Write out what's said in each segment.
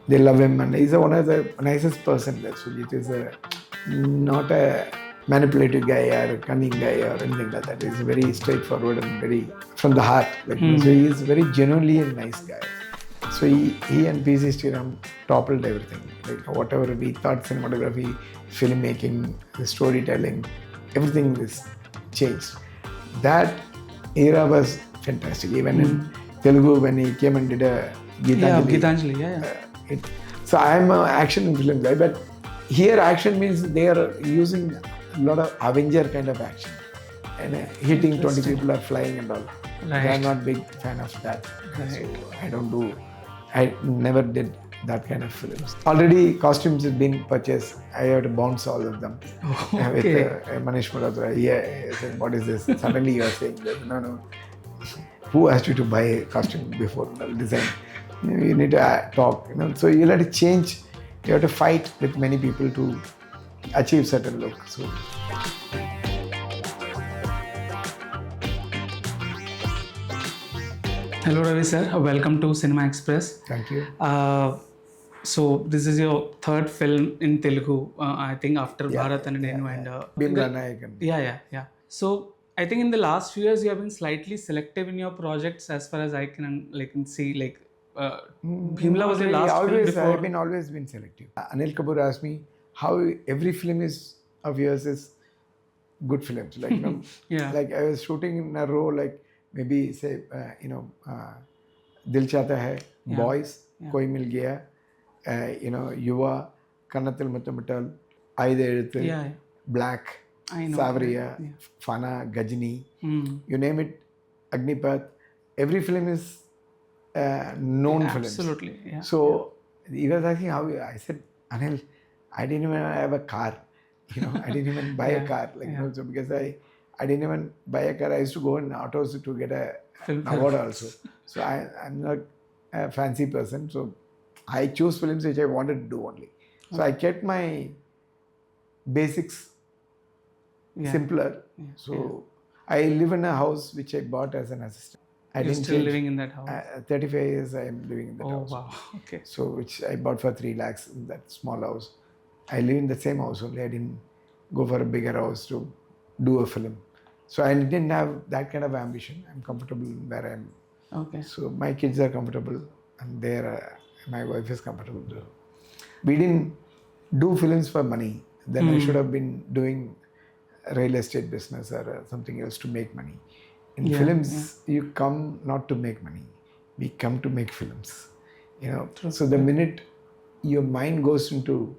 They love him, and he's one of the nicest person. That's it is not a manipulative guy or a cunning guy or anything like that. He's very straightforward and very from the heart. So he is very genuinely a nice guy. So he and PC Sriram toppled everything. Like whatever we thought, cinematography, filmmaking, the storytelling, everything is changed. That era was fantastic. Even in Telugu, when he came and did a Gitanjali, it, so I'm an action film guy, but here action means they are using a lot of Avenger kind of action, and hitting 20 people are flying and all. Right. I'm not big fan of that. Right. So I never did that kind of films. Already costumes have been purchased. I have to bounce all of them. Okay. With Manish Ratnam. Yeah, I said, what is this? Suddenly you are saying that. No. Who asked you to buy a costume before design? You need to talk. So you'll have to change. You have to fight with many people to achieve certain look. So. Hello Ravi sir, welcome to Cinema Express. Thank you. So this is your third film in Telugu, I think after Bharat and Nenu and Bhimla Nayakan. Yeah. So I think in the last few years you have been slightly selective in your projects, as far as I can see. Like Bhimla was your last film before. I've always been selective. Anil Kapoor asked me how every film of yours is good films. Like like I was shooting in a row, like maybe say Dil Chahta Hai, Boys, Koi Mil Gaya, Yuva, Kannathil Muthamittal, Aide Ezhuthu, Black, Savriya, Fana, Gajini, you name it, Agnipath. Every film is known films. Absolutely. Yeah. So he was asking how I said, Anil, I didn't even have a car. I didn't even buy a car. So because I didn't even buy a car. I used to go in autos to get an award also. So I'm not a fancy person. So I choose films which I wanted to do only. So I kept my basics simpler. So I live in a house which I bought as an assistant. You're still living in that house? 35 years I am living in that house. Oh wow, okay. So which I bought for 3 lakhs in that small house. I live in the same house only. I didn't go for a bigger house to do a film. So I didn't have that kind of ambition. I'm comfortable where I am. Okay. So my kids are comfortable and my wife is comfortable too. We didn't do films for money. Then I should have been doing real estate business or something else to make money. In films, you come not to make money. We come to make films. So the minute your mind goes into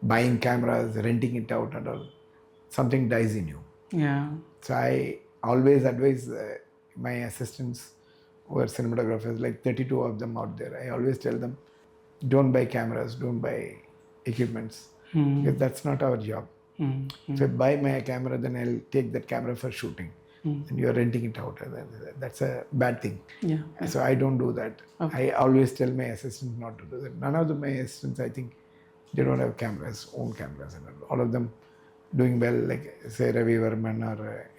buying cameras, renting it out and all, something dies in you. Yeah. So I always advise my assistants who are cinematographers, like 32 of them out there. I always tell them, don't buy cameras, don't buy equipments, because that's not our job. If I buy my camera, then I'll take that camera for shooting. And you're renting it out. That's a bad thing. Yeah. So I don't do that. Okay. I always tell my assistants not to do that. None of my assistants, I think, they don't have own cameras, and all of them doing well, like say Ravi Varman or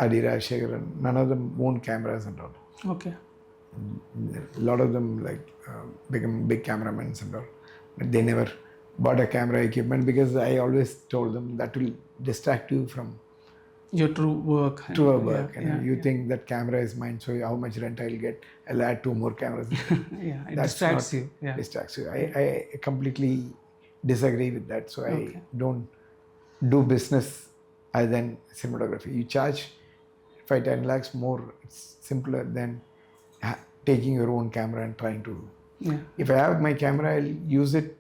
Adira Shegaran. None of them own cameras and all. Okay. A lot of them become big cameramen and all, but they never bought a camera equipment because I always told them that will distract you from your true work. You think that camera is mine, so how much rent I'll get? I'll add 2 more cameras. It distracts you. Yeah. Distracts you. I completely disagree with that. So I don't do business other than cinematography. You charge 5-10 lakhs more. It's simpler than taking your own camera and trying to. Yeah. If I have my camera, I'll use it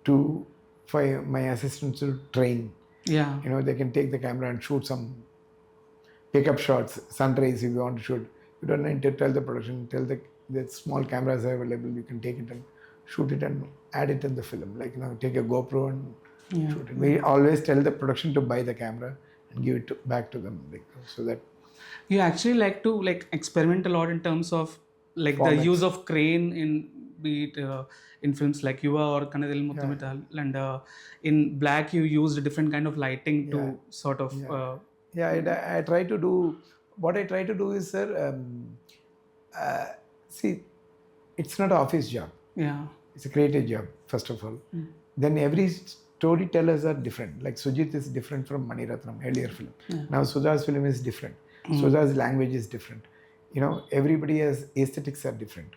for my assistants to train. Yeah. They can take the camera and shoot some pickup shots, sunrise if you want to shoot. You don't need to tell the production, tell the small cameras are available, you can take it and shoot it and add it in the film. Like, take a GoPro and shoot it. We always tell the production to buy the camera and give it back to them. So that you actually like to experiment a lot in terms of the use of crane in be it in films like Yuva or Kannadil Muthamittal, and in Black you used a different kind of lighting to sort of I try to do what I try to do is, sir, see, it's not an office job. Yeah. It's a creative job, first of all. Then every storytellers are different. Like Sujit is different from Mani Ratnam, earlier film. Now Sudha's film is different. Sudha's language is different. You know, everybody has aesthetics are different.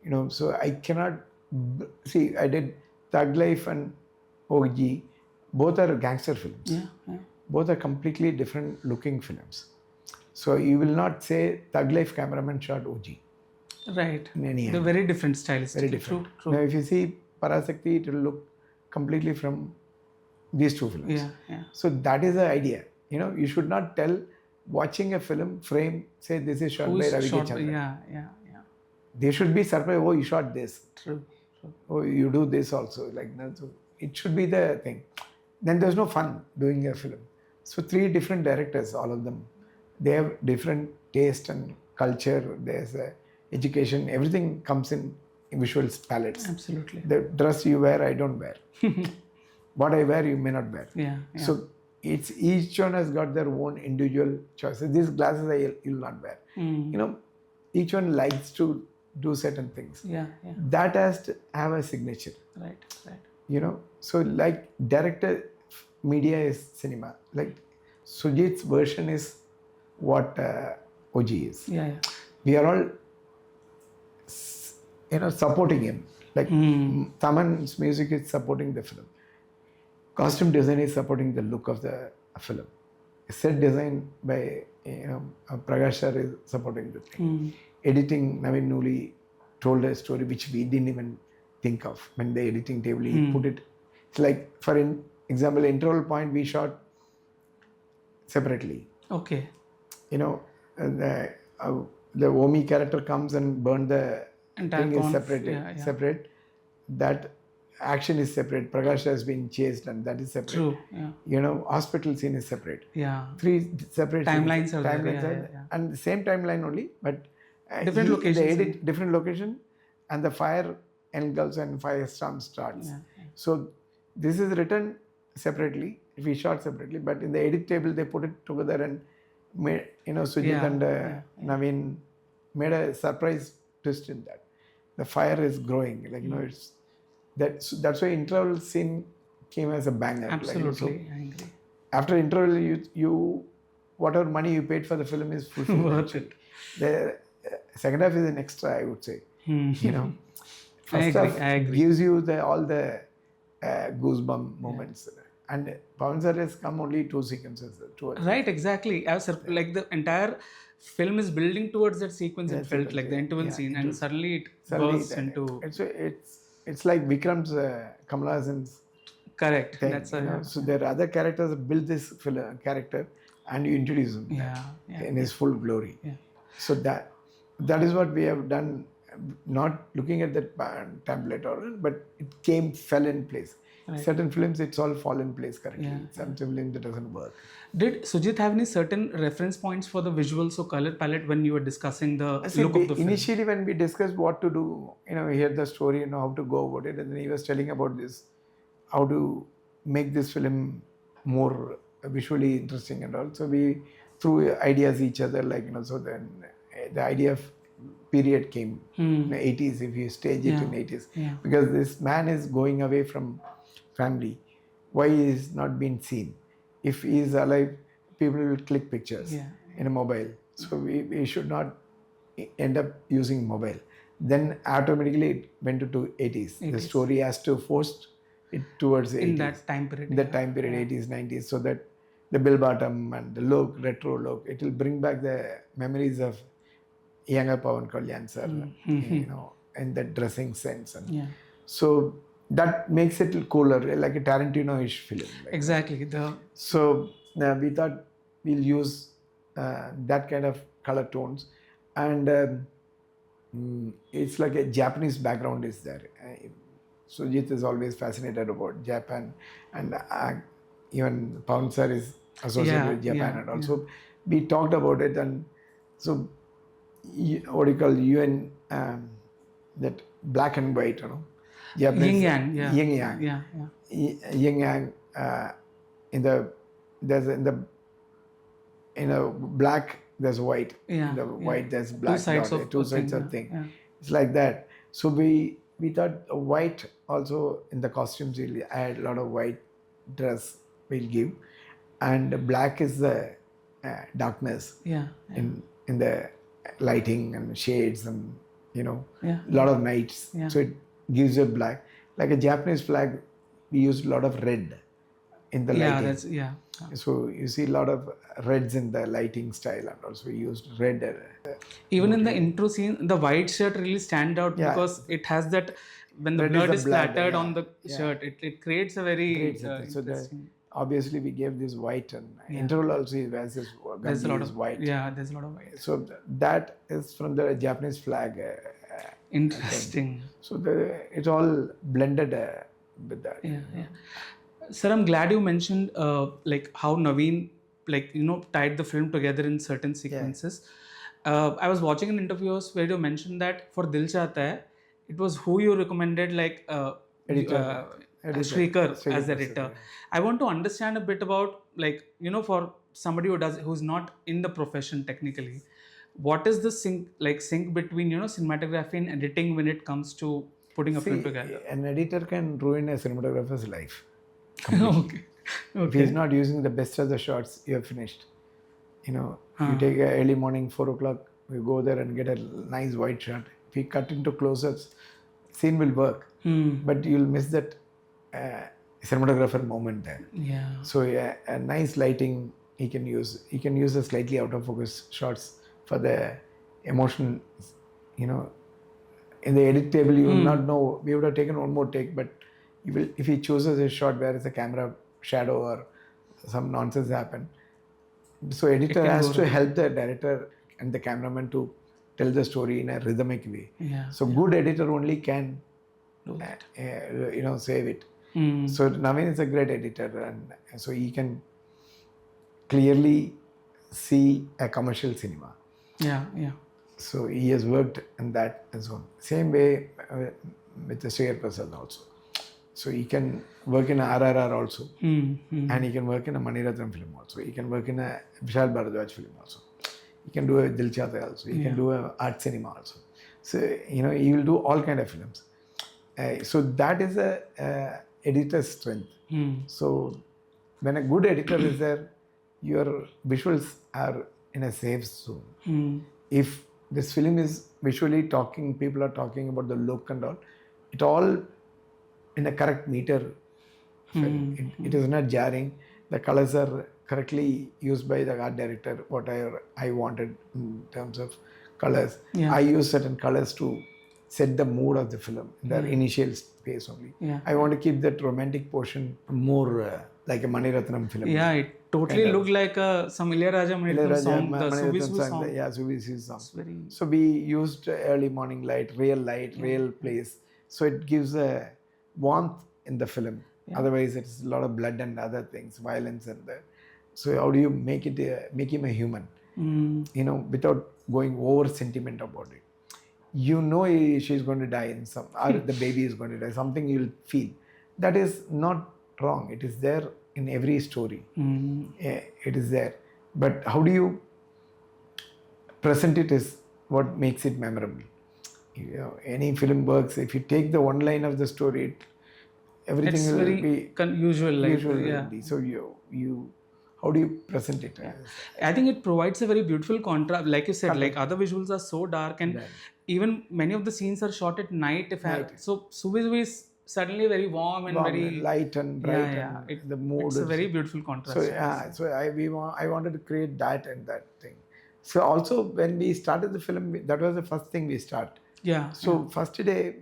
You know, so I cannot see. I did Thug Life and OG. Both are gangster films. Yeah. Yeah. Both are completely different looking films. So you will not say Thug Life cameraman shot OG. Right. In any They're very different styles. Very different. True. Now, if you see Parasakti, it will look completely from these two films. Yeah. Yeah. So that is the idea. You know, you should not tell watching a film frame, say this is shot by Ravi K Chandran. Yeah. Yeah. Yeah. They should be surprised. Oh, you shot this. True. Oh, you do this also. Like that. So it should be the thing. Then there's no fun doing a film. So 3 different directors, all of them. They have different taste and culture. There's education. Everything comes in visual palettes. Absolutely. The dress you wear, I don't wear. What I wear, you may not wear. Yeah. So it's each one has got their own individual choices. These glasses I will not wear. You know, each one likes to do certain things. Yeah. Yeah. That has to have a signature. Right. You know, so like director media is cinema. Like Sujit's version is what OG is. Yeah. We are all, you know, supporting him. Like Taman's music is supporting the film. Costume design is supporting the look of the film. Set design by, you know, Prakash sir is supporting the thing. Editing, Naveen Nooli told a story which we didn't even think of. When the editing table, he put it. It's like, for example, interval point we shot separately. Okay. You know, the Omi character comes and burn the Entire thing is separated. Separate. That action is separate. Prakash has been chased and that is separate. True. Yeah. You know, hospital scene is separate. Yeah. 3 separate Timelines are there. Yeah. And the same timeline only, but different locations. They edit different location, and the fire engulfs and firestorm starts. Yeah. So this is written separately. We shot separately, but in the edit table they put it together and made, you know, Sujit and Naveen made a surprise twist in that. The fire is growing, like, you know, it's that's why interval scene came as a banger. Absolutely, like, so I agree. after interval, you whatever money you paid for the film is fulfilled. Worth it. The second half is an extra, I would say. You know, first I half agree. gives you all the goosebump moments. And Pawan Sir has come only 2 sequences. Right, exactly. I was like the entire film is building towards that sequence. It felt like the interval scene, and suddenly it bursts into. It's like Vikram's Kamal Hassan's Correct. thing. That's So there are other characters that build this character, and you introduce him in his full glory. Yeah. So that is what we have done. Not looking at that template but it fell in place. Right. Certain films, it's all fall in place correctly. Some films, it doesn't work. Did Sujit have any certain reference points for the visuals or color palette when you were discussing the look of the film? Initially, when we discussed what to do, you know, we heard the story, you know, how to go about it, and then he was telling about this, how to make this film more visually interesting and all. So we threw ideas each other, like, you know, so then the idea of period came in the 80s, if you stage it in 80s. Yeah. Because this man is going away from family. Why he is not being seen? If he is alive, people will click pictures in a mobile. So we should not end up using mobile. Then automatically it went to 80s. The story has to force it towards 80s. In that time period. In that time period, 80s, 90s, so that the bell bottom and the look, retro look, it will bring back the memories of younger Pawan Kalyan sir, you know, in the dressing sense. And so that makes it cooler, like a Tarantino-ish film. Like exactly. So we thought we'll use that kind of color tones, and it's like a Japanese background is there. Sujit is always fascinated about Japan, and even Pawan sir is associated with Japan, and also we talked about it, and so what do you call UN, that black and white, you know, Japanese yin yang, yin yang. In a black there's white, in the white there's black. Two sides two sides of thing. It's like that. So we thought white also in the costumes we'll add a lot of white dress we'll give, and black is the darkness Yeah. in the lighting and shades and Yeah. a lot of nights. Yeah. So it gives you black. Like a Japanese flag, we used a lot of red in the Yeah, lighting. that's yeah. So you see a lot of reds in the lighting style, and also we used red. Even in the intro scene, the white shirt really stand out Yeah. because it has that when the Red is blood the is blood, splattered on yeah, the yeah. shirt, it creates a very Great setting. So interesting. obviously we gave this white, and interval also he wears this There's a lot of white. Yeah, there's a lot of white. So that is from the Japanese flag. Interesting. So it's all blended with that. Yeah. Sir, I'm glad you mentioned like how Naveen tied the film together in certain sequences. I was watching an interviews where you mentioned that for Dil Chahta Hai, it was who you recommended, like Editor. Shrikar as Shrikar, editor. yeah. I want to understand a bit about, like, for somebody who's not in the profession technically, what is the sync between cinematography and editing when it comes to putting a film together? An editor can ruin a cinematographer's life. Okay. If he's not using the best of the shots, you're finished. You take a early morning 4 o'clock, we go there and get a nice white shot. If we cut into close-ups, scene will work, but you'll miss that cinematographer moment there. Yeah. So a nice lighting he can use. He can use the slightly out of focus shots for the emotion. In the edit table, you will not know. We would have taken one more take, but you will, if he chooses a shot where it's a camera shadow or some nonsense happen. So editor has to help the director and the cameraman to tell the story in a rhythmic way. Yeah. So good editor only can save it. So Naveen is a great editor, and so he can clearly see a commercial cinema. Yeah. So he has worked in that and so on. Same way with the Shrikar Prasad also. So he can work in a RRR also, and he can work in a Mani Ratnam film also. He can work in a Vishal Bharadwaj film also. He can do a Dil Chahta Hai also. He can do a art cinema also. So he will do all kind of films. So that is a editor's strength. So when a good editor is there, your visuals are in a safe zone. If this film is visually talking, people are talking about the look and all, it all in a correct meter. It is not jarring. The colors are correctly used by the art director, what I wanted in terms of colors. I use certain colors to set the mood of the film in the initial space only. I want to keep that romantic portion more like a Mani Ratnam film. Yeah, it totally looked like some Ilayaraja Mani Ratnam song, the Suvisu song. Yeah, Suvisu song. Very... So we used early morning light, real place. So it gives a warmth in the film. Otherwise, it's a lot of blood and other things, violence and that. So how do you make him a human? Without going over sentiment about it. She's going to die in some, or the baby is going to die. Something you'll feel. That is not wrong. It is there in every story. It is there. But how do you present it is what makes it memorable. Any film works. If you take the one line of the story, everything it's will very be usual. So you how do you present it? I think it provides a very beautiful contrast. Like you said, like other visuals are so dark, and even many of the scenes are shot at night. So Suvisu is suddenly very warm and very light and bright. And the mood. It's a very beautiful contrast. So I wanted to create that and that thing. So also when we started the film, that was the first thing we start. So first day,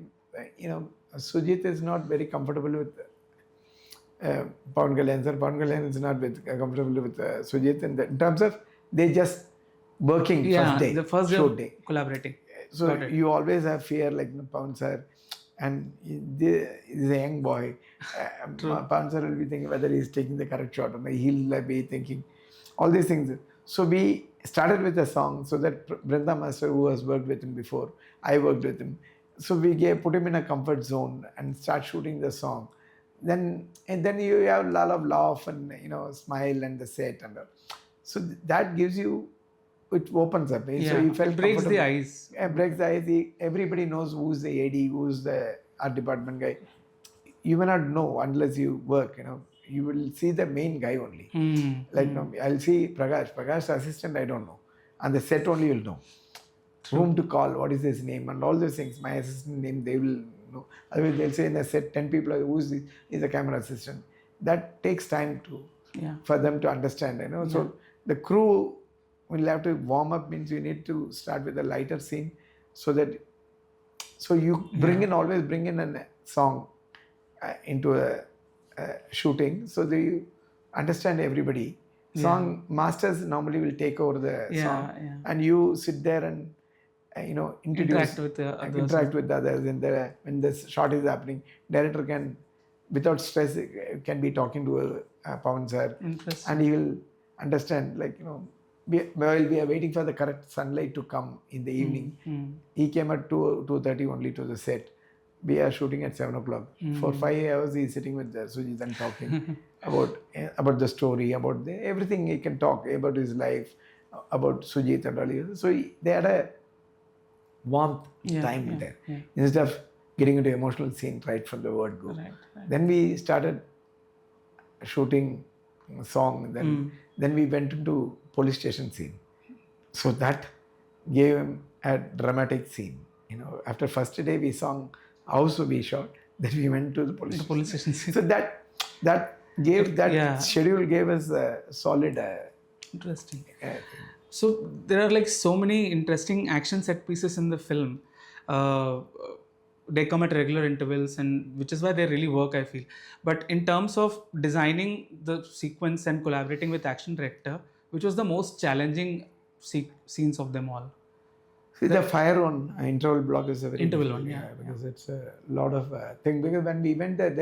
Sujit is not very comfortable with Pawan Kalyan. Sir, Pawan Kalyan is not comfortable with Sujit in terms of they just working the first day collaborating. So you always have fear, like Pawan sir, and he's a young boy. Pawan sir will be thinking whether he's taking the correct shot or not. He'll be thinking all these things. So we started with a song, so that Brinda Master, who has worked with him before, I worked with him. So we put him in a comfort zone and start shooting the song. Then you have a lot of laugh and smile and the set and all. So that gives you it opens up. Yeah. So you felt It breaks the comfortable. ice. Yeah, breaks the ice. Everybody knows who's the AD, who's the art department guy. You may not know unless you work. You will see the main guy only. Like I'll see Prakash assistant. I don't know, and the set only will know whom to call, what is his name, and all those things. My assistant name, they will know. Otherwise, they'll say in the set 10 people who's is a camera assistant. That takes time for them to understand. So the crew will have to warm up. Means you need to start with a lighter scene, so you always bring in a song into a shooting, so that you understand everybody. Song masters normally will take over the song, and you sit there and introduce, interact with others. When the shot is happening, director can, without stress, can be talking to Pawan sir, and he will understand. While we are waiting for the correct sunlight to come in the evening, he came at 2:30 only to the set. We are shooting at 7:00. For 5 hours, he is sitting with Sujit and talking about the story, about everything. He can talk about his life, about Sujit and all. So they had a warmth time there. Instead of getting into emotional scene right from the word go. Then we started shooting a song. Then we went into police station scene. So that gave him a dramatic scene. After first day we sang house we shot. Then we went to the police station scene. So that schedule gave us a solid. Interesting. So there are so many interesting action set pieces in the film. They come at regular intervals, and which is why they really work, I feel. But in terms of designing the sequence and collaborating with action director, which was the most challenging scenes of them all? See, the fire on interval block is a very interval one, because it's a lot of thing. Because when we went there,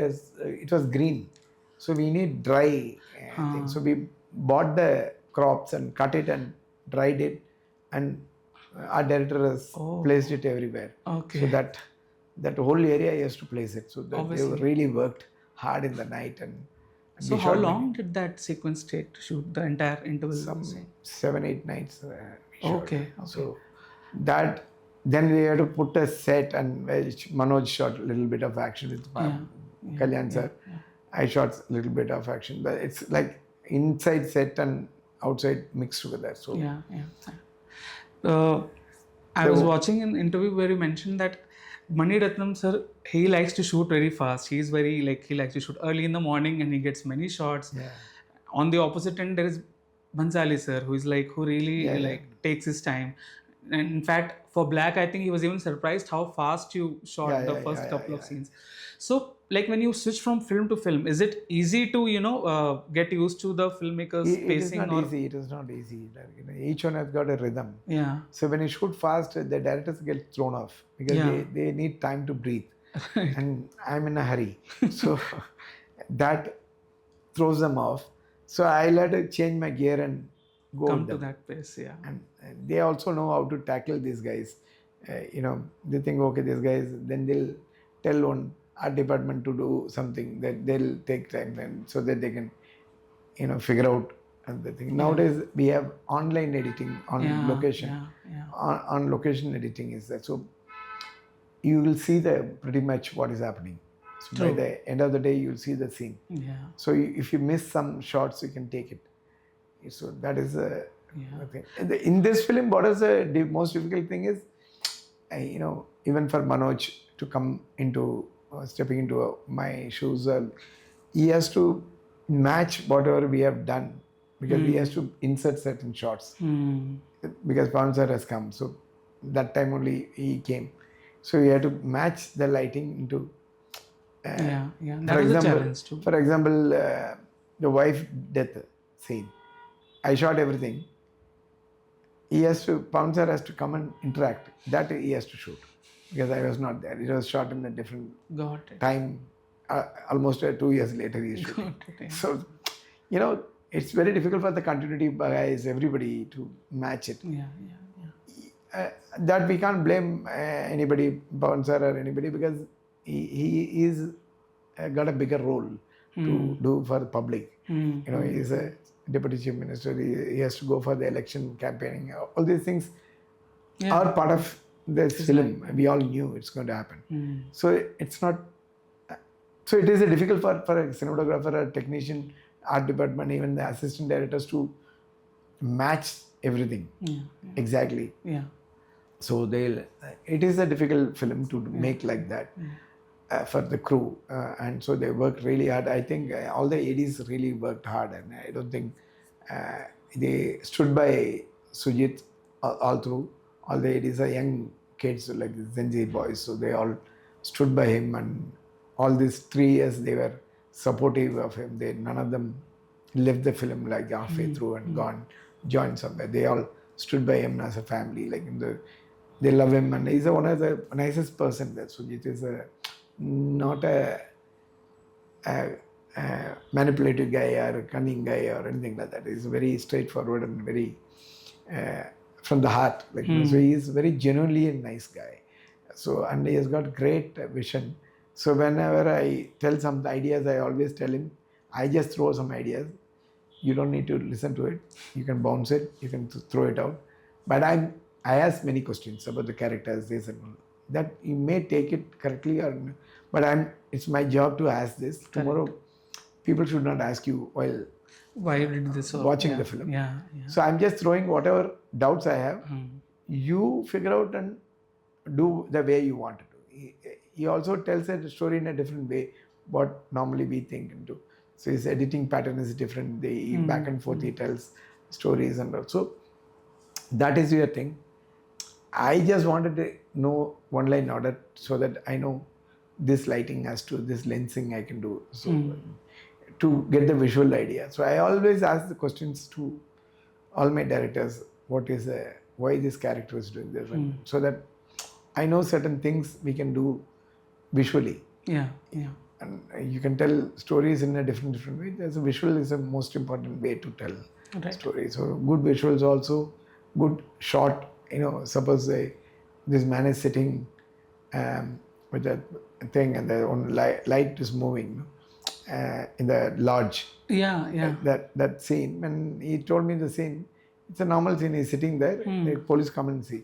it was green, so we need dry things. So we bought the crops and cut it and dried it, and our director has placed it everywhere. Okay. So that whole area he has to place it. So they really worked hard in the night. So how long did that sequence take to shoot the entire interval? Some 7-8 nights. Okay. So that then we had to put a set, and Manoj shot a little bit of action with Kalyan sir. I shot a little bit of action, but it's like inside set and outside mixed together. So I was watching an interview where you mentioned that Mani Ratnam sir, he likes to shoot very fast. He's very he likes to shoot early in the morning, and he gets many shots. On the opposite end, there is Bhansali sir, who is who really takes his time. And in fact, for Black, I think he was even surprised how fast you shot the first couple of scenes. So, when you switch from film to film, is it easy to get used to the filmmaker's pacing? It is not easy. Each one has got a rhythm. Yeah. So when you shoot fast, the directors get thrown off because they need time to breathe, and I'm in a hurry, so that throws them off. So I'll have to change my gear and come to that pace. And they also know how to tackle these guys. They think, okay, these guys, then they'll tell one art department to do something, that they'll take time, and so that they can figure out the thing. Nowadays we have online editing on location. On location editing is that, so you will see pretty much what is happening. So by the end of the day, you'll see the scene. So if you miss some shots, you can take it. So that is a thing. In this film, what is the most difficult thing is, even for Manoj to come into, stepping into my shoes, he has to match whatever we have done, because he has to insert certain shots. Because Pawan sir has come, so that time only he came. So we had to match the lighting into. That was a challenge too. For example, the wife death scene, I shot everything. Pawan sir has to come and interact. That he has to shoot, because I was not there. It was shot in a different time. Almost 2 years later he is shooting. So, it's very difficult for the continuity guys, everybody, to match it. That we can't blame anybody, Pawan sir or anybody, because he is got a bigger role to do for the public. He's a deputy chief minister. He has to go for the election campaigning. All these things Yeah. are part of this film. We all knew it's going to happen. So it's not. So it is difficult for a cinematographer, a technician, art department, even the assistant directors to match everything exactly. Yeah. So it is a difficult film to make like that for the crew, and so they worked really hard. I think all the ADs really worked hard, and I don't think they stood by Sujit all through. All the ADs are young kids, like the Gen Z boys, so they all stood by him, and all these 3 years they were supportive of him. None of them left the film like halfway through and gone joined somewhere. They all stood by him as a family. Like they love him, and he's one of the nicest person. That Sujit is not a manipulative guy or a cunning guy or anything like that. He's very straightforward and very from the heart. Like so, he's very genuinely a nice guy. So and he has got great vision. So whenever I tell some ideas, I always tell him, I just throw some ideas. You don't need to listen to it. You can bounce it. You can throw it out. But I ask many questions about the characters, this and all. That you may take it correctly, but it's my job to ask this. Tomorrow, people should not ask you while why you did this watching the film. Yeah. So I'm just throwing whatever doubts I have. You figure out and do the way you want to do. He also tells a story in a different way, what normally we think and do. So his editing pattern is different. Back and forth he tells stories and all. So that is your thing. I just wanted to know one line order so that I know this lighting has to, this lensing I can do. So to get the visual idea. So I always ask the questions to all my directors, why this character is doing this, so that I know certain things we can do visually. Yeah. And you can tell stories in a different way. There's a visual is the most important way to tell stories. So good visuals also, good shot. Suppose this man is sitting with that thing and the light is moving in the lodge. Yeah. That scene. When he told me the scene, it's a normal scene. He's sitting there. The police come and see.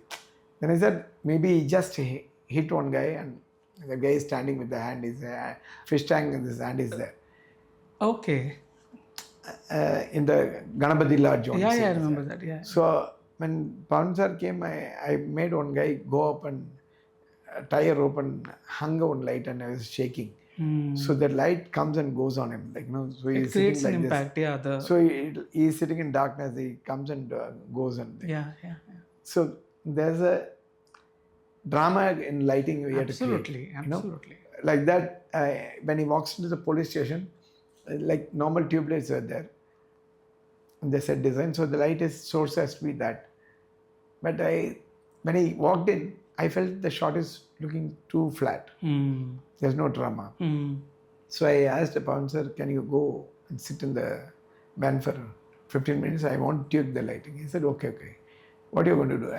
Then I said maybe he just hit one guy and the guy is standing with the hand, his fish tank and his hand is there. Okay. In the Ganapati Lodge. Yeah, I remember that. Yeah. So when Pawan sir came, I made one guy go up and tie a rope and hung one light, and I was shaking. So the light comes and goes on him, So it creates an impact. Yeah. So he is sitting in darkness. He comes and goes and. Yeah. So there's a drama in lighting we have to create. Absolutely. Like that, when he walks into the police station, like normal tube lights were there. And they said design, so the light source has to be that. But when he walked in, I felt the shot is looking too flat. There's no drama. So I asked Pawan sir, can you go and sit in the van for 15 minutes? I want to tune the lighting. He said, okay. What are you going to do?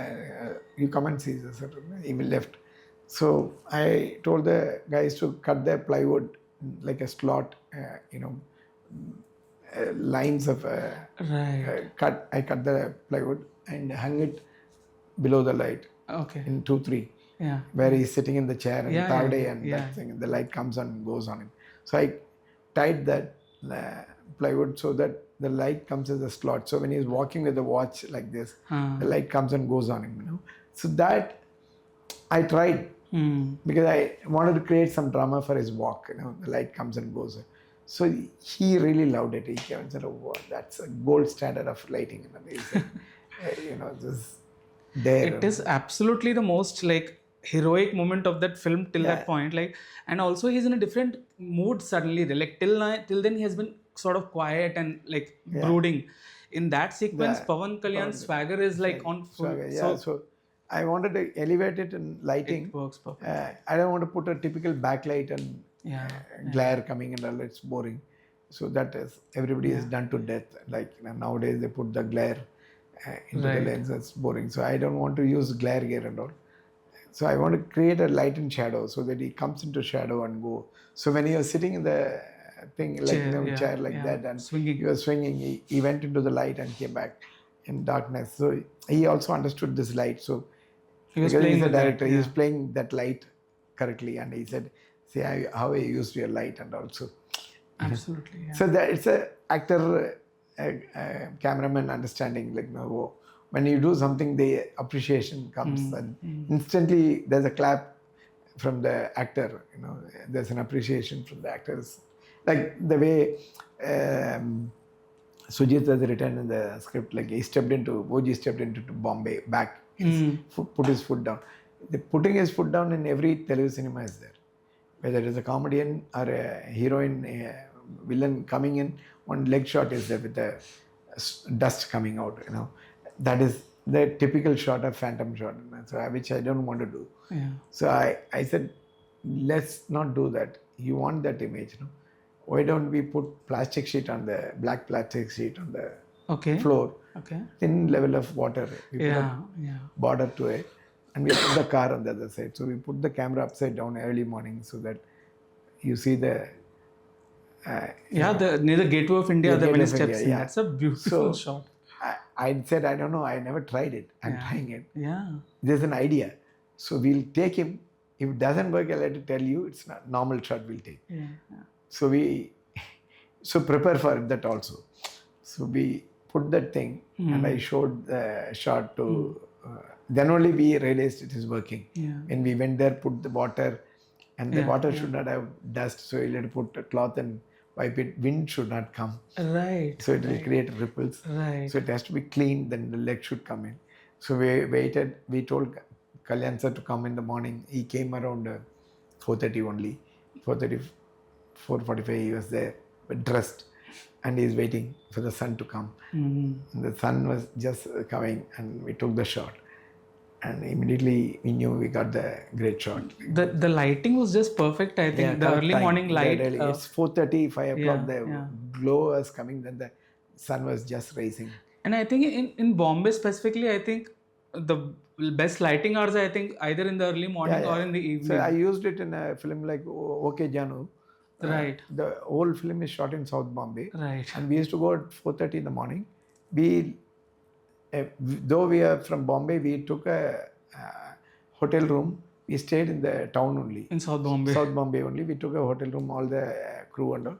You come and see, sir. He left. So I told the guys to cut the plywood like a slot, lines of cut. I cut the plywood and hung it below the light. Okay. In 2-3. Yeah. Where he's sitting in the chair and and that thing, and the light comes and goes on him. So I tied that plywood so that the light comes as a slot. So when he's walking with the watch like this, the light comes and goes on him. So that I tried because I wanted to create some drama for his walk. The light comes and goes. So he really loved it. He came and said, "Oh, that's a gold standard of lighting." Just there. It is absolutely the most heroic moment of that film till that point. And also he's in a different mood suddenly. Till then he has been sort of quiet and brooding. In that sequence, Pawan Kalyan's swagger is on full. Swagger, so I wanted to elevate it in lighting. It works perfectly. I don't want to put a typical backlight and glare coming and all. It's boring. So that is everybody is done to death. Nowadays they put the glare into the lens. It's boring. So I don't want to use glare gear and all. So I want to create a light and shadow so that he comes into shadow and go. So when he was sitting in the thing like chair like that, and swinging. he was swinging. He went into the light and came back in darkness. So he also understood this light. So He was because playing he's a with director, that, he's playing that light correctly, and he said, "See how I used your light," and also. Absolutely. Yeah. So that it's a actor, cameraman understanding. Like when you do something, the appreciation comes, and instantly there's a clap from the actor. There's an appreciation from the actors, like the way Sujit has written in the script. Like Boji stepped into Bombay back, put his foot down. The putting his foot down in every Telugu cinema is there. Whether it is a comedian or a heroine, a villain coming in, one leg shot is there with the dust coming out. That is the typical shot of phantom shot, so which I don't want to do. Yeah. So I said, let's not do that. You want that image, why don't we put black plastic sheet on the floor, thin level of water. We put a border to it, and we put the car on the other side. So we put the camera upside down early morning so that you see the near the gateway of India, when he steps in. That's a beautiful shot. I said, I don't know, I never tried it. I'm trying it. Yeah. There's an idea. So we'll take him. If it doesn't work, I'll have to tell you, it's not normal shot we'll take. Yeah. So prepare for that also. So we put that thing, and I showed the shot to. Then only we realized it is working. Yeah. When we went there, put the water, and the water should not have dust, so you have to put a cloth and wipe it. Wind should not come. Right. So it will create ripples. Right. So it has to be clean, then the leg should come in. So we waited. We told Kalyan sir to come in the morning. He came around 4:30 only. 4:30, 4:45 he was there, but dressed. And he is waiting for the sun to come. And the sun was just coming, and we took the shot. And immediately we knew we got the great shot. The lighting was just perfect. I think the early morning light. It's 4:30, 5 o'clock. The glow was coming. Then the sun was just rising. And I think in Bombay specifically, I think the best lighting hours, I think either in the early morning or in the evening. So I used it in a film like OK Janu. Right. The whole film is shot in South Bombay. Right. And we used to go at 4:30 in the morning. Though we are from Bombay, we took a hotel room. We stayed in the town only. In South Bombay. South Bombay only. We took a hotel room, all the crew and all.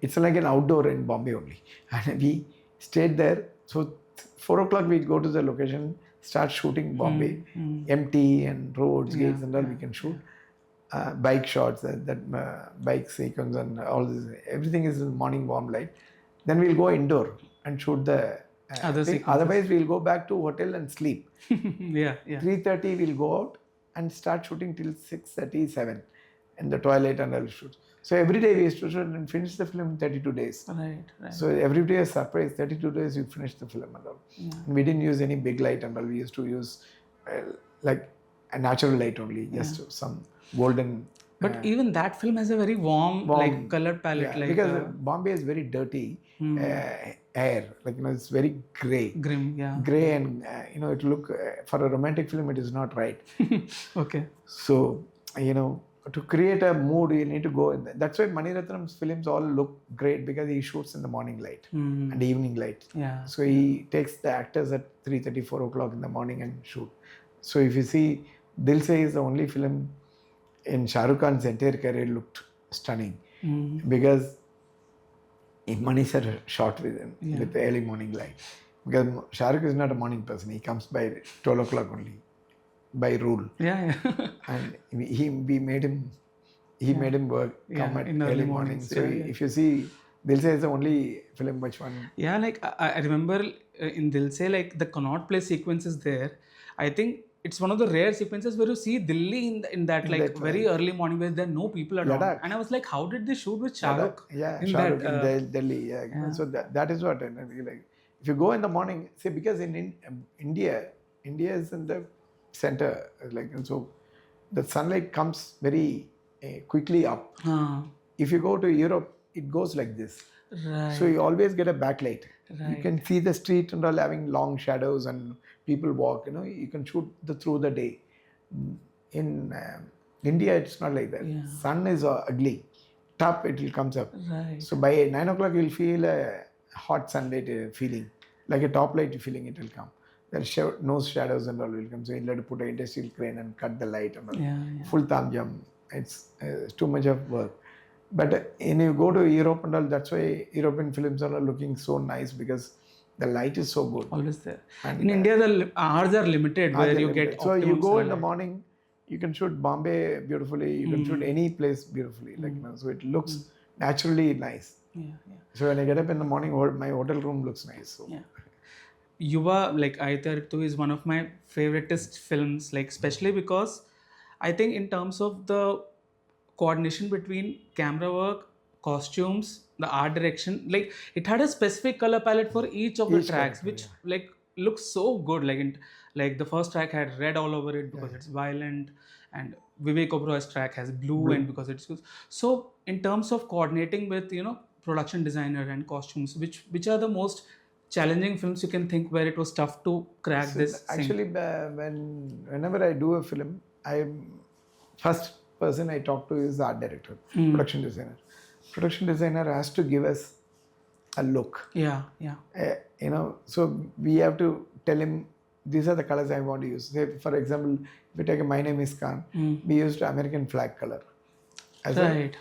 It's like an outdoor in Bombay only. And we stayed there. So 4 o'clock we go to the location, start shooting Bombay. Empty and roads, gates and all we can shoot. Bike shots, bike sequence and all this. Everything is in morning warm light. Then we'll go indoor and shoot the thing. Otherwise we'll go back to hotel and sleep. 3:30 we'll go out and start shooting till 6:30, 7 in the toilet and all shoot. So every day we used to shoot and finish the film in 32 days. Right. So every day a surprise, 32 days you finish the film and all. And we didn't use any big light and all. We used to use like a natural light only, just some golden. But even that film has a very warm like color palette. Like because Bombay is very dirty air. Like it's very grey. Grim, Grey and it look for a romantic film it is not right. Okay. So to create a mood you need to go. That's why Mani Ratnam's films all look great because he shoots in the morning light and evening light. Yeah. So he takes the actors at 3:30, 4 o'clock in the morning and shoot. So if you see, Dil Se is the only film in Shah Rukh Khan's entire career looked stunning because Mani sir shot with him with the early morning light. Because Shah Rukh is not a morning person. He comes by 12 o'clock only. By rule. And we made him work, come at early morning. So if you see, Dil Se is the only film which one. Yeah, like I remember in Dil Se, like the Connaught Place sequence is there. I think it's one of the rare sequences where you see Delhi in that very early morning where there are no people around. Ladakh. And I was like, how did they shoot with Shah Rukh? Shah Rukh in Delhi. So that is what, like, if you go in the morning, see, because in India is in the center, like, and so the sunlight comes very quickly up. If you go to Europe, it goes like this. Right. So you always get a backlight. Right. You can see the street and all having long shadows and people walk. You can shoot through the day. In India, it's not like that. Sun is ugly. top, it will comes up. Right. So by 9 o'clock, you'll feel a hot sunlight feeling, like a top light feeling. It will come. There's no shadows and all will come. So you'll have to put an industrial crane and cut the light and all. Yeah, yeah. Full thumb jump. It's too much of work. But when you go to Europe and all, that's why European films are looking so nice, because the light is so good. Always there. And, in India, the hours are limited, where you get so you optimum go in the sunlight. morning, you can shoot Bombay beautifully, you can shoot any place beautifully, like you know, so it looks naturally nice. Yeah, yeah. So when I get up in the morning, my hotel room looks nice. So. Yeah. Yuva, like Aitha Ritu, is one of my favoritist films, like especially because I think in terms of the coordination between camera work, costumes, the art direction, like it had a specific color palette for each of the tracks, which like looks so good. Like the first track had red all over it because it's violent, and Vivek Oberoi's track has blue and because it's good. So in terms of coordinating with, you know, production designer and costumes, which are the most challenging films you can think where it was tough to crack this Actually, whenever I do a film, first person I talk to is the art director, production designer. Production designer has to give us a look. Yeah, yeah. You know, so we have to tell him these are the colors I want to use. Say, for example, if we take My Name is Khan, we used American flag color as a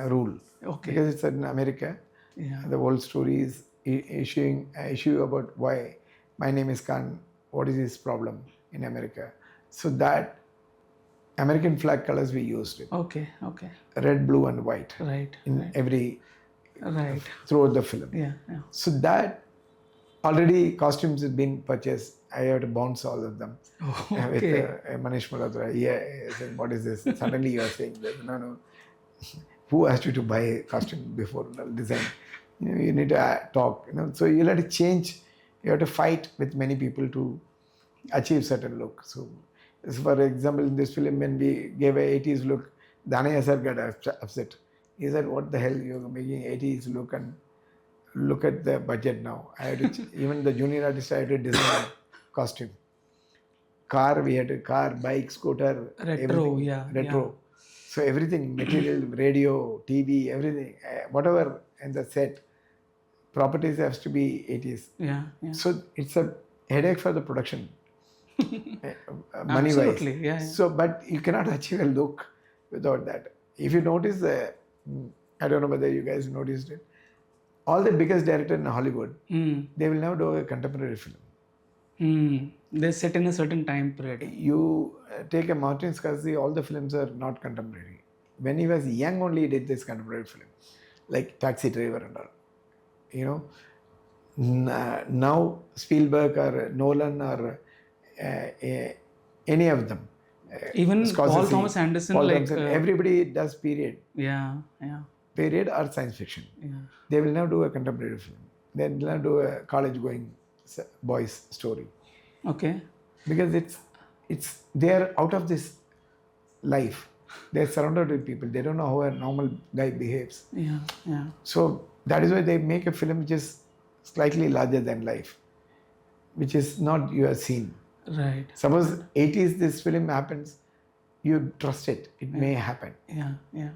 rule. Okay. Because it's in America. Yeah. The whole story is issuing an issue about why My Name is Khan, what is his problem in America. So that American flag colors we used it. Okay, okay. Red, blue and white. Right. In every throughout the film. Yeah, yeah. So that already costumes have been purchased. I have to bounce all of them. Okay. With Manish Madurai. Yeah, I said, what is this? Suddenly you are saying that, no. Who asked you to buy a costume before design? You know, you need to talk. You know, so you'll have to change. You have to fight with many people to achieve certain look. So, for example, in this film, when we gave a 80s look, Danaya sir got upset. He said, "What the hell? You're making 80s look and look at the budget now." I had to even the junior artist I had to design a costume. We had a car, bike, scooter, retro, retro. Yeah. So everything, material, radio, TV, everything, whatever in the set, properties has to be 80s. Yeah, yeah. So it's a headache for the production, money wise. Yeah. So, but you cannot achieve a look without that. If you notice, I don't know whether you guys noticed it, all the biggest directors in Hollywood, they will now do a contemporary film. They set in a certain time period. You take a Martin Scorsese, all the films are not contemporary. When he was young only he did this contemporary film, like Taxi Driver and all. You know, now Spielberg or Nolan or any of them. Even Scorsese, Paul Thomas Anderson, everybody does period. Yeah, yeah. Period or science fiction. Yeah. They will now do a contemporary film. They will now do a college-going boys story. Okay. Because they are out of this life. They are surrounded with people. They don't know how a normal guy behaves. Yeah, yeah. So that is why they make a film which is slightly larger than life, which is not you have seen. Right. Suppose 80s this film happens, you trust it. It may happen. Yeah, yeah.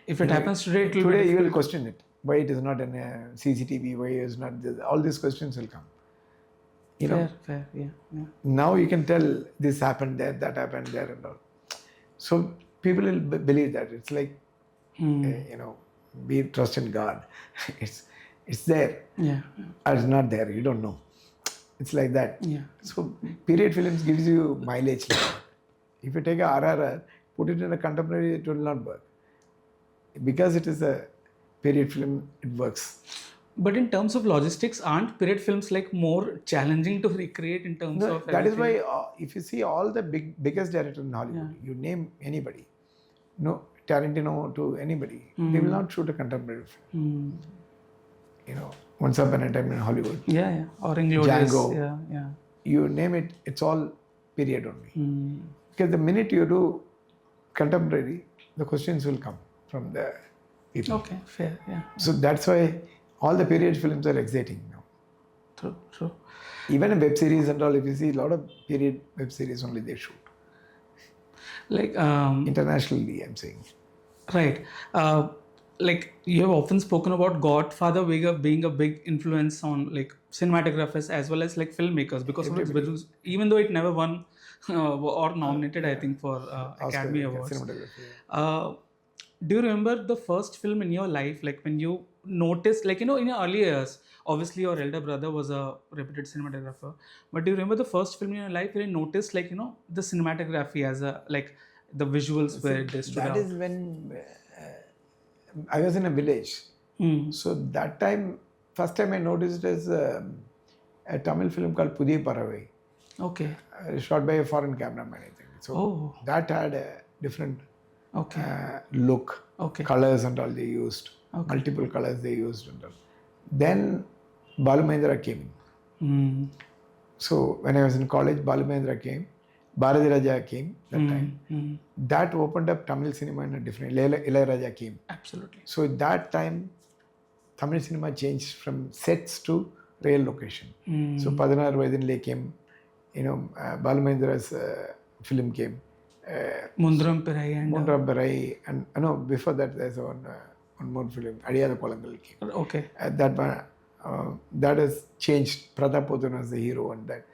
If it happens today, it will today you will question it. Why it is not in a CCTV? Why it is not this? All these questions will come. You know. Fair. Yeah. Now you can tell this happened there, that happened there, and all. So people will believe that. It's like, you know, we trust in God. It's there. Yeah. Or it's not there. You don't know. It's like that. Yeah. So period films gives you mileage. If you take a RRR, put it in a contemporary, it will not work. Because it is a period film, it works. But in terms of logistics, aren't period films like more challenging to recreate in terms of that is why if you see all the biggest directors in Hollywood, you name anybody, no Tarantino to anybody, they will not shoot a contemporary film. You know, Once Upon a Time in Hollywood. Yeah. Or Inglourious. Django. Yeah. You name it, it's all period only. Because the minute you do contemporary, the questions will come from the people. Okay, fair. Yeah. So that's why all the period films are exciting now. True. Even a web series and all, if you see a lot of period web series only they shoot. Like internationally, I'm saying. Right. like you have often spoken about Godfather being a big influence on like cinematographers as well as like filmmakers because of its Everybody. visuals, even though it never won or nominated, I Yeah. think, for Oscar, Academy Awards. cinematography. Yeah. Uh, do you remember the first film in your life, like when you noticed, like, in your early years, obviously your elder brother was a reputed cinematographer, but do you remember the first film in your life where you noticed, like, the cinematography as a, like, the visuals See, where they stood that out? is when I was in a village. Mm. So that time, first time I noticed is a Tamil film called Pudhiya Paravai, Okay. shot by a foreign cameraman, I think. So Oh, that had a different okay. look, Okay. colors and all they used, Okay. multiple colors they used and all. Then Balu Mahendra came in. Mm. So when I was in college, Balu Mahendra came, Bharati Raja came that time. Mm. That opened up Tamil cinema in a different. Ilayaraja came. Absolutely. So at that time, Tamil cinema changed from sets to real location. So Padinar Vaidinle came, Balu Mahendra's film came. Munduram Pirai and Mundra Barai, and before that there's one more film, Adiyada Kolangal came. okay. That one, that has changed. Pratap Podan was the hero and that.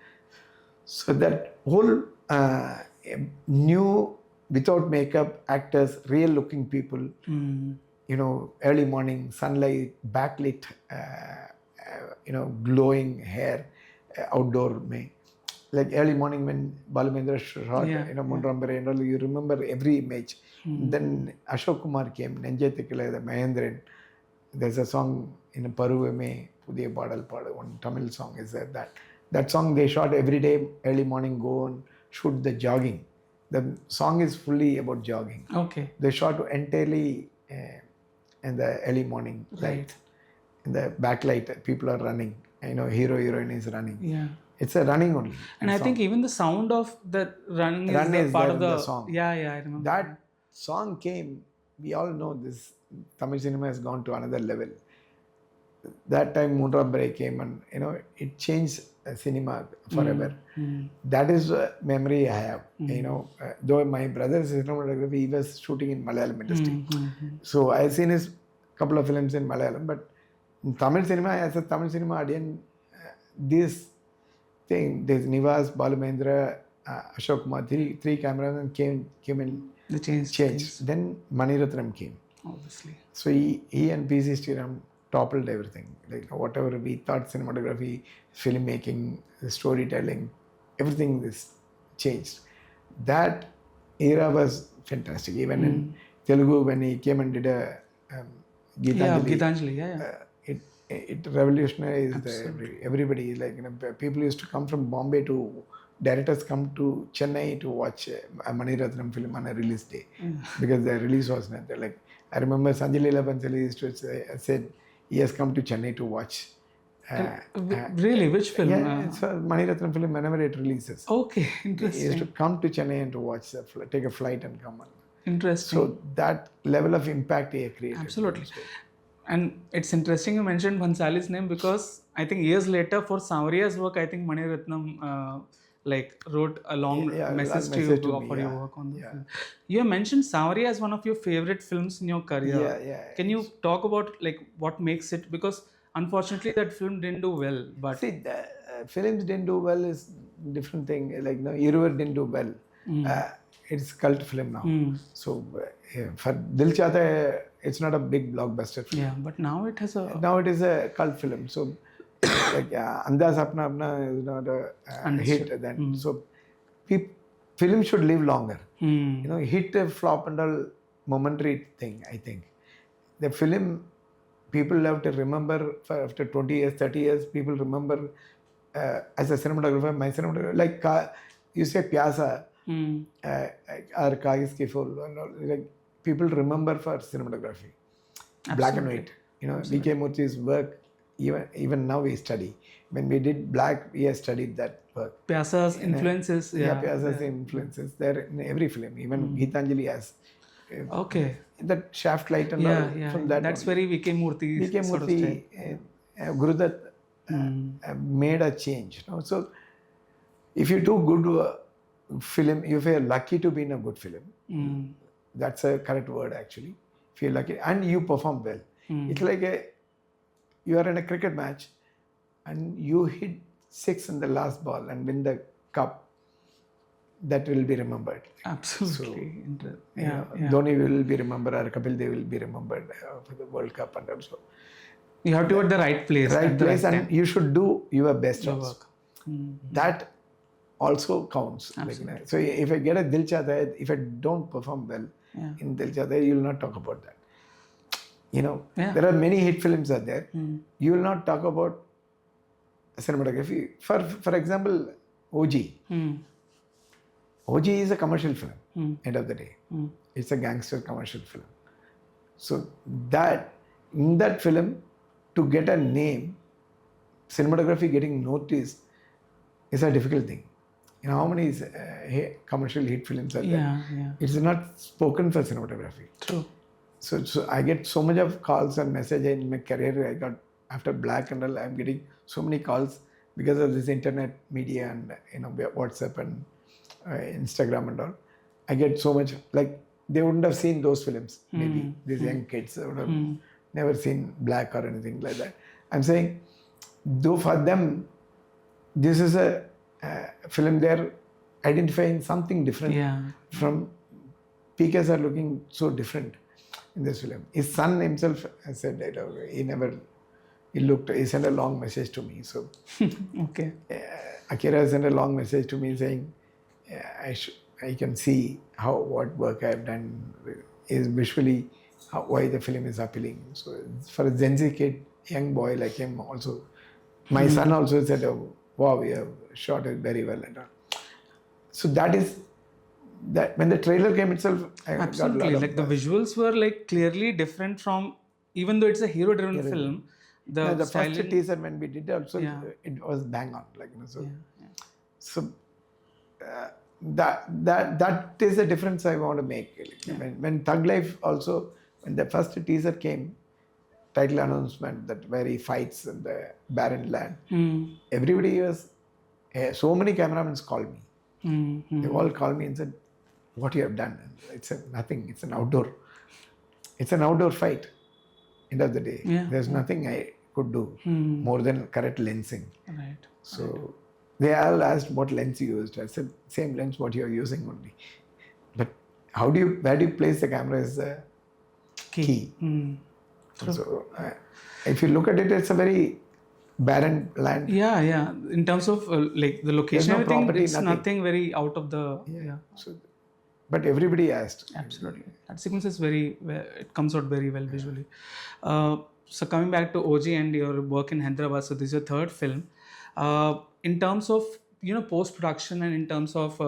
So that whole new, without makeup actors, real looking people, early morning sunlight, backlit, glowing hair, outdoor may. Like early morning when Balumendra shot, Mundrambare and all, you remember every image. Then Ashok Kumar came, Nenjay Tekila, the Mahendran. There's a song in Paruvame, Pudhiya Padal Pada, one Tamil song is there. That song they shot every day, early morning, go and shoot the jogging. The song is fully about jogging. Okay. They shot entirely in the early morning light. In the backlight, people are running. Hero, heroine is running. Yeah. It's a running only. And I think even the sound of that running Run is is part there of in the song. Yeah, I remember. That song came, we all know this, Tamil cinema has gone to another level. That time Mundrambare came and, it changed cinema forever. That is a memory I have. Though my brother's cinematography, he was shooting in Malayalam industry. So I have seen his couple of films in Malayalam, but in Tamil cinema, as a Tamil cinema audience, this thing, there's Nivas, Balu Mahendra, Ashok Kumar, three cameramen came and The changed. Then Mani Ratnam came. Obviously. So he and PC Sriram toppled everything. Like whatever we thought, cinematography, filmmaking, storytelling, everything is changed. That era was fantastic. Even in Telugu, when he came and did a Gitanjali, it revolutionized everybody. Like people used to come from Bombay to directors come to Chennai to watch a Mani Ratnam film on a release day because the release was not there. Like I remember Sanjay Leela Bhansali used to said he has come to Chennai to watch. Really, which film? Yeah, it's a Mani Ratnam film whenever it releases. Okay, He interesting. used to come to Chennai and to watch, take a flight and come on. Interesting. So that level of impact he created. Absolutely. And it's interesting you mentioned Bhansali's name because I think years later for Savariya's work, I think Mani Ratnam wrote a long message to you for your work on the film. You have mentioned Savariya as one of your favorite films in your career. Yeah. Can you talk about what makes it? Because unfortunately that film didn't do well. But see, the films didn't do well is different thing. Like Iruvar didn't do well. It's cult film now. So for Dil Chahta Hai, it's not a big blockbuster film. Yeah, but now it has a... Now it is a cult film. So like Andaz Apna Apna is not a hit then. So film should live longer. Hit, flop and all momentary thing, I think. The film, people have to remember for after 20 years, 30 years, people remember as a cinematographer, my cinematographer, like you say Pyasa or Kagis Ki Phul, like people remember for cinematography. Black and white. V.K. Murthy's work, even now we study. When we did Black, we have studied that work. Pyasa's influences. Pyasa's influences there in every film. Even Gitanjali has. Okay. That shaft light and all from that. That's very V.K. Murthy. V.K. Murthy, Gurudat made a change. So if you do good film, if you're lucky to be in a good film, that's a correct word actually. feel like it, and you perform well. It's like you are in a cricket match and you hit 6 in the last ball and win the cup. That will be remembered. Absolutely. Dhoni will be remembered, or Kapil Dev will be remembered for the World Cup, and also you have to be at the right place. Right at the place, right and time. you should do your best Your also. work. That also counts. Like, so if I get a Dil Chahta Hai, if I don't perform well in Dil Chahta Hai, you will not talk about that. There are many hit films out there. You will not talk about cinematography. For example, OG. OG is a commercial film. End of the day, it's a gangster commercial film. So in that film, to get a name, cinematography getting noticed is a difficult thing. How many commercial hit films are there? It's not spoken for cinematography. True. So I get so much of calls and messages in my career. I got after Black and all. I'm getting so many calls because of this internet media and WhatsApp and Instagram and all. I get so much, like, they wouldn't have seen those films. Maybe these young kids would have never seen Black or anything like that. I'm saying, though for them, this is a film, they're identifying something different from PKs are looking so different in this film. His son himself has said that he sent a long message to me. So okay. Akira sent a long message to me saying, I can see what work I've done is visually, why the film is appealing. So for a Gen Z kid, young boy like him also, my son also said, oh, wow, you have shot it very well. And all. So that is, that when the trailer came itself, I absolutely got a lot like the visuals were like clearly different from, even though it's a hero driven film, the first teaser when we did also, it was bang on, like, so that is the difference I want to make. When Thug Life also, when the first teaser came, title announcement, that where he fights in the barren land, everybody was, so many cameramans called me. They all called me and said, what you have done? It's nothing. It's an outdoor fight. End of the day, there's nothing I could do more than correct lensing. Right. So they all asked what lens you used. I said, same lens what you're using only. But where do you place the camera is the key. So if you look at it, it's a very barren land. In terms of like the location, no property, it's nothing very out of the So, but everybody asked. Absolutely, that sequence is it comes out very well visually. So coming back to OG and your work in Hyderabad, so this is your third film. In terms of post production and in terms of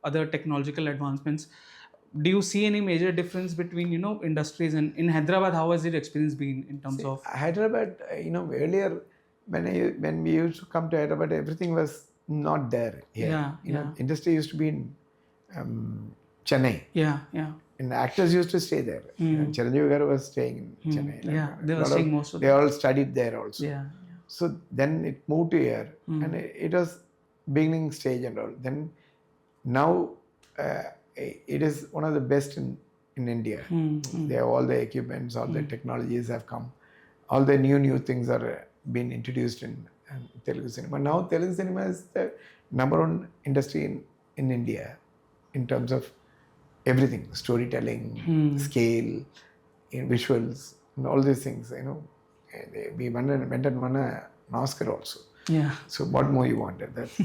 other technological advancements, do you see any major difference between industries? And in Hyderabad, how has your experience been in terms of Hyderabad? Earlier when we used to come to Hyderabad, everything was not there here. Industry used to be in Chennai. And actors used to stay there. Chiranjeevi Garu was staying in Chennai. They were staying most of them. They all studied there also. So then it moved to here, and it was beginning stage and all. Then now it is one of the best in India. They have all the equipments, all the technologies have come, all the new things are being introduced in Telugu cinema. Now Telugu cinema is the number one industry in India in terms of everything, storytelling, scale, visuals, and all these things. We went and won an Oscar also. So what more you wanted? This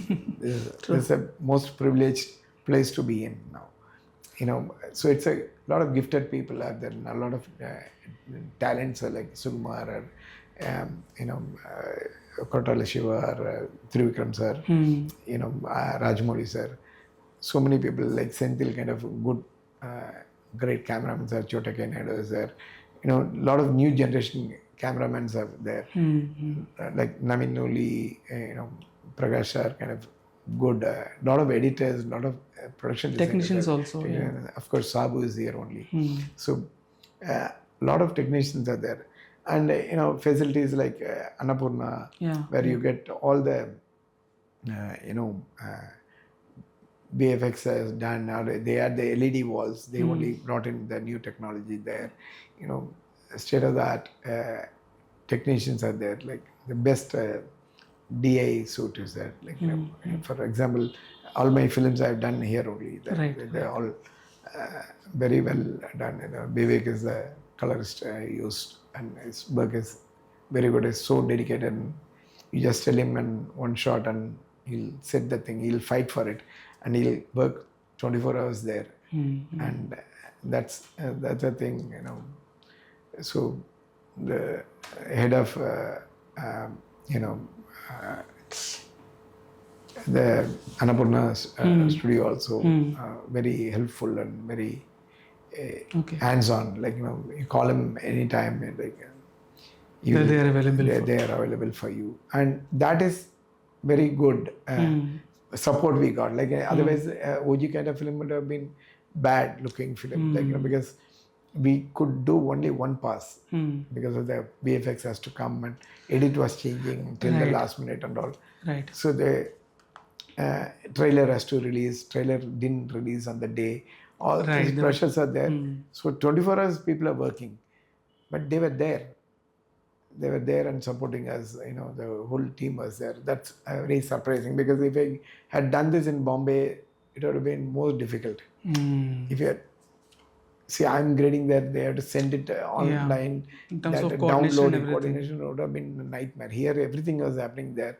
is the most privileged place to be in now. So it's a lot of gifted people out there, and a lot of talents like Sukumar or Kotala Shiva or Trivikram sir, Rajamouli sir. So many people like Senthil, kind of good, great cameramen sir, Chota K Naidu sir. A lot of new generation cameramen are there, like Navin Noli, Prakash sir, kind of good. Lot of editors, lot of production technicians also. Of course, Sabu is here only. So lot of technicians are there, and facilities like Annapurna, where you get all the BFX has done. They had the LED walls. They only brought in the new technology there. You know, state of the art technicians are there. Like the best DI suit is there. Like you know, for example, all my films I've done here only. They're all very well done. You know, Vivek is the colorist I used, and his work is very good. He's so dedicated. And you just tell him in one shot, and he'll set the thing. He'll fight for it, and he'll work 24 hours there. And that's a thing. You know, so the head of you know. The Annapurna studio also very helpful and very hands-on. Like you know, you call him anytime. Like they are available. They are available for you, and that is very good support we got. Like otherwise, OG kind of film would have been bad looking film. Like you know, because we could do only one pass because of the VFX has to come and edit was changing till the last minute and all. Right. So the trailer has to release. Trailer didn't release on the day. All these pressures are there. So 24 hours people are working, but they were there. They were there and supporting us. You know, the whole team was there. That's very surprising because if I had done this in Bombay, it would have been more difficult. If you had see, I'm grading that they have to send it online. In terms of downloading coordination would have been a nightmare. Here, everything was happening there,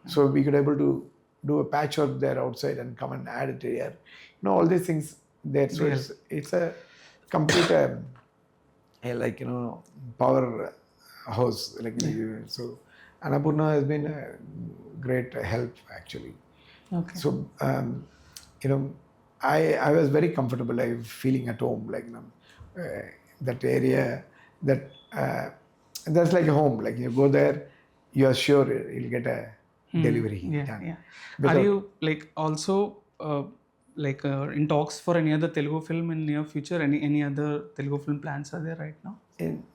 so we could able to do a patchwork there outside and come and add it here. You know, all these things there. So it's a complete like you know powerhouse. Like so, Annapurna has been a great help actually. Okay. So you know. I was very comfortable. I was feeling at home, like you know, that area, that's like a home. Like you go there, you are sure you'll get a delivery done. Yeah. Are you like also in talks for any other Telugu film in near future? Any other Telugu film plans are there right now?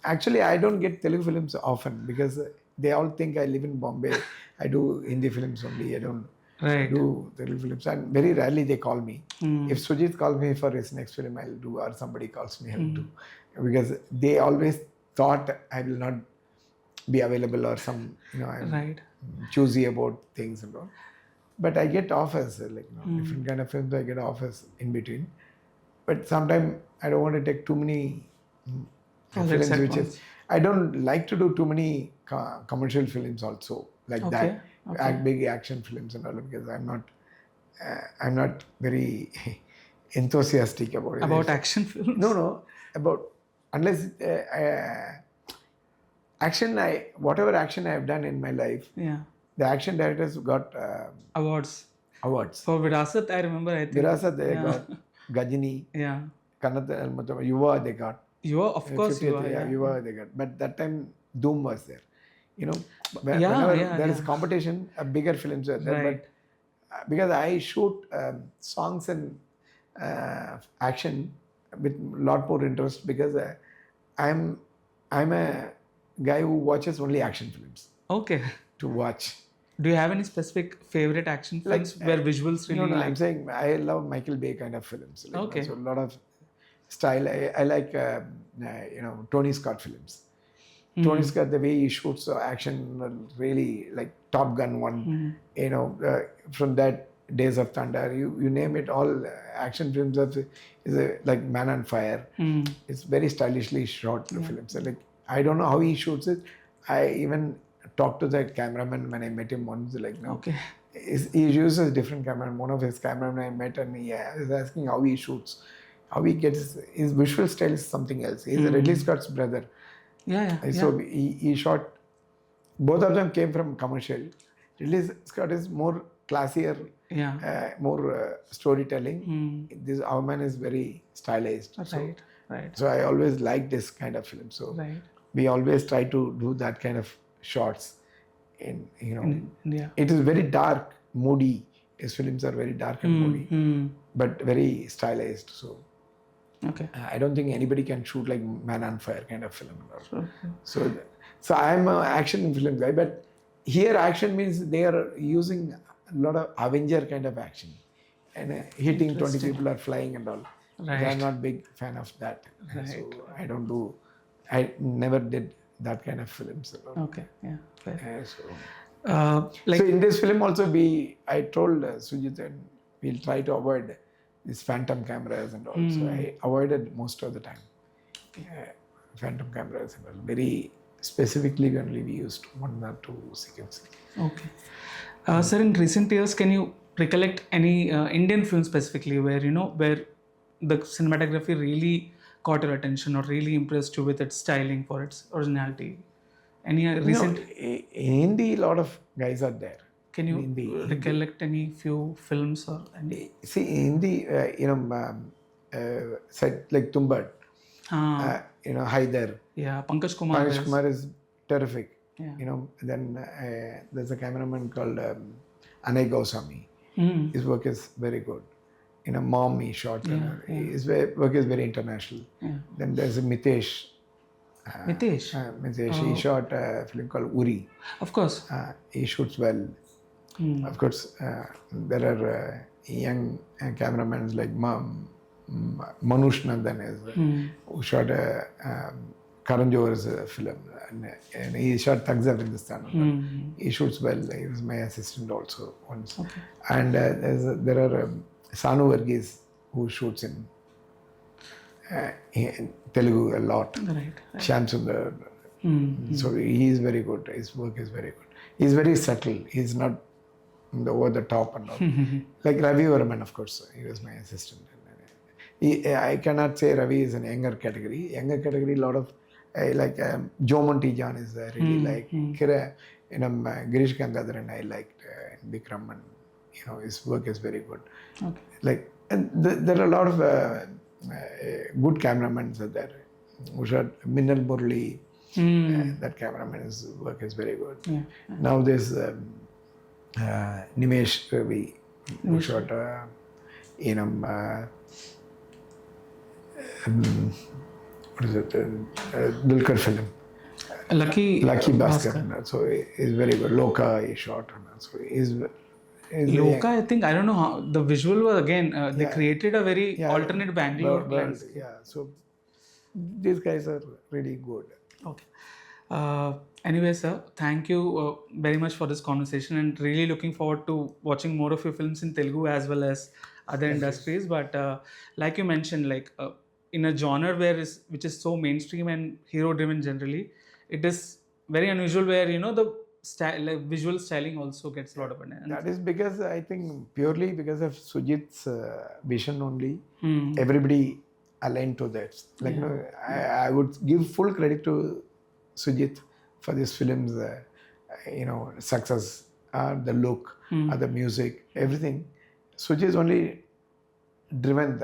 Actually, I don't get Telugu films often because they all think I live in Bombay. I do Hindi films only. I don't. Do Telugu films, and very rarely they call me. If Sujit calls me for his next film, I'll do, or somebody calls me, I'll do, because they always thought I will not be available or some, you know, I'm choosy about things and all. But I get offers, like you know, different kind of films. I get offers in between, but sometimes I don't want to take too many films, which is I don't like to do too many commercial films also like that. Big action films and all, because I'm not very enthusiastic about action films. No, about unless action. Whatever action I have done in my life, the action directors got awards. For Virasat, I remember. I think Virasat they got Gajini. Kannada, Yuva they got. Yuva, of course. Yuva they got. But that time Doom was there. You know, whenever there is competition, bigger films are there. But because I shoot songs and action with a lot more interest, because I'm a guy who watches only action films. Okay. To watch. Do you have any specific favorite action films where visuals really? No, I'm saying I love Michael Bay kind of films. Like, okay. So a lot of style. I like Tony Scott films. Tony Scott, the way he shoots action, really like Top Gun one, you know, from that Days of Thunder, you name it, all action films is like Man on Fire. It's very stylishly shot films. So like I don't know how he shoots it. I even talked to the cameraman when I met him once. Like he uses different camera. One of his cameramen I met, and he was asking how he shoots, how he gets his visual style is something else. He's Ridley Scott's brother. So he shot, both of them came from commercial. Ridley Scott is more classier, more storytelling. Our man is very stylized. Right. So I always liked this kind of film. So we always try to do that kind of shots. In India. It is very dark, moody. His films are very dark and moody, but very stylized. So. Okay. I don't think anybody can shoot like Man on Fire kind of film. So I'm an action film guy, but here action means they are using a lot of Avenger kind of action. and hitting 20 people or flying and all. Right. I'm not big fan of that. Right. So I don't do. I never did that kind of films. Okay. Yeah. Fair. So in this film also I told Sujit and we'll try to avoid these phantom cameras and all. So I avoided most of the time phantom cameras and all. Very specifically only we used 1 or 2 sequences. Okay. Sir, in recent years, can you recollect any Indian film specifically where where the cinematography really caught your attention or really impressed you with its styling for its originality? Any recent? In Hindi, a lot of guys are there. Can you recollect any few films or any? See, in Hindi, said like Tumbad, Haider. Yeah, Pankaj Kumar. Pankaj Kumar is terrific. Yeah. Then there's a cameraman called Anay Goswami. His work is very good. Mom he shot. His work is very international. Yeah. Then there's a Mitesh. Mitesh. He shot a film called Uri. Of course. He shoots well. Of course, there are young cameramans like Manush Nandan who shot a Karan Johar's film, and he shot Thugs of Hindustan. He shoots well. He was my assistant also once. Okay. And there are Sanu Varghese who shoots in Telugu a lot. Right. Shyam Sundar. So he is very good. His work is very good. He's very subtle. He's not over the top and all. Like Ravi Varman, of course, he was my assistant. I cannot say Ravi is an younger category. Younger category, a lot of like Joe Montijan is there. Really like Girish Gangadharan. I liked Bikram, and his work is very good. Okay. Like, and there are a lot of good cameramen are there. Who shot Minnal Murli. That cameraman's work is very good. Yeah. Now there's Nimesh Ravi who shot what is it? Dulquer film. Lucky Bhaskar. So he's very good. Loka he shot. So he's Loka, I think, I don't know how the visual was again. They created a very alternate Bangalore lens. Yeah. So these guys are really good. Okay. Anyway, sir, thank you very much for this conversation, and really looking forward to watching more of your films in Telugu as well as other industries. But like you mentioned, like in a genre which is so mainstream and hero-driven generally, it is very unusual where the visual styling also gets a lot of attention. That is because I think purely because of Sujit's vision only, everybody aligned to that. Like I would give full credit to Sujit for this film's success, the look, the music, everything. Sujit only driven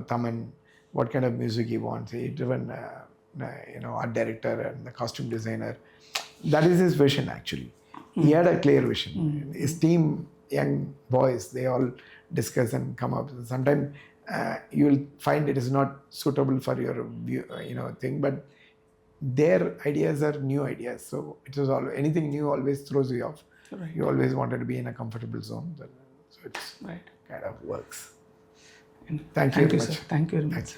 Taman, what kind of music he wants. He driven art director and the costume designer. That is his vision actually. He had a clear vision. His team, young boys, they all discuss and come up. Sometimes you will find it is not suitable for your thing, but their ideas are new ideas. So it was anything new always throws you off. Right. You always wanted to be in a comfortable zone. So it's kind of works. Thank you, sir. Thank you very much.